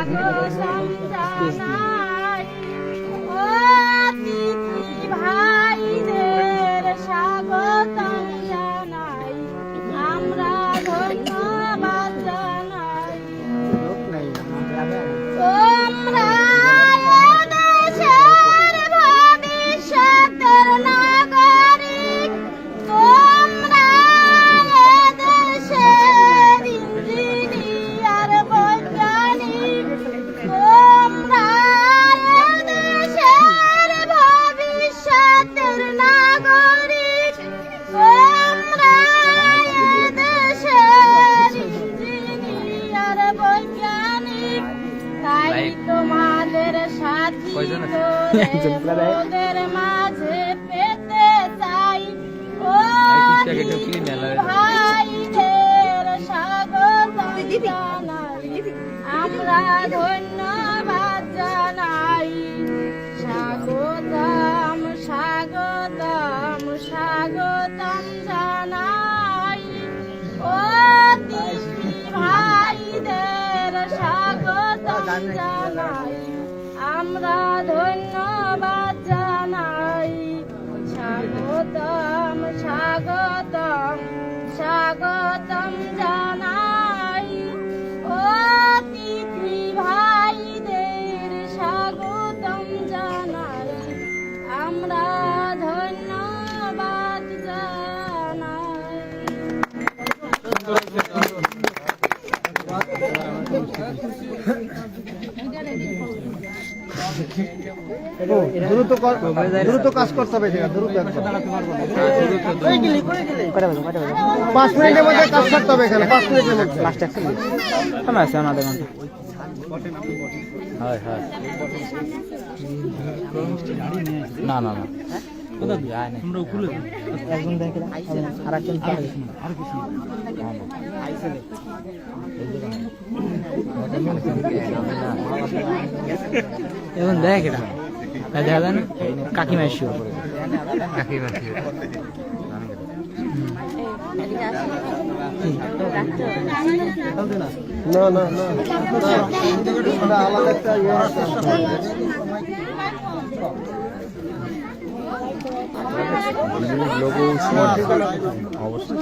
স্বাগতম জানাই ও অতিথি ভাইদের স্বাগতম জানাই আমরা ধন্যবাদ জানাই তোমরা এদেশের ভবিষ্যতের নাগরিক তোমরা এদেশের ইঞ্জিনিয়ার বৈজ্ঞানিক তোমরা এদেশের ভবিষ্যতের নাগরিক তোমরা এদেশের ইঞ্জিনিয়ার বৈজ্ঞানিক তাই তোমাদের সাথী করে ওদের মাঝে পেতে চাই ও ভাইদের স্বাগতম জানাই আমরা ধন্যবাদ জানাই স্বাগতম স্বাগতম স্বাগতম জানাই ও অতিথি ভাইদের স্বাগতম জানাই আমরা ধন্যবাদ জানাই স্বাগতম স্বাগতম স্বাগতম জানাই ও অতিথি ভাইদের স্বাগতম জানাই আমরা ধন্যবাদ জানাই দ্রুত কাজ করতে হবে দ্রুত 5 মিনিটের মধ্যে কাজ করতে হবে এখানে 5 মিনিটের মধ্যে লাস্ট সময় আছে আমাদের ঘন্টা হয় হয় না না না আমরা উপরে একজন দেখে আর একজন আর কিছু এখন দেখ এটা দেখা যায় না কাকিমা এসে কাকিমা না না না আলাদা একটা অবশ্যই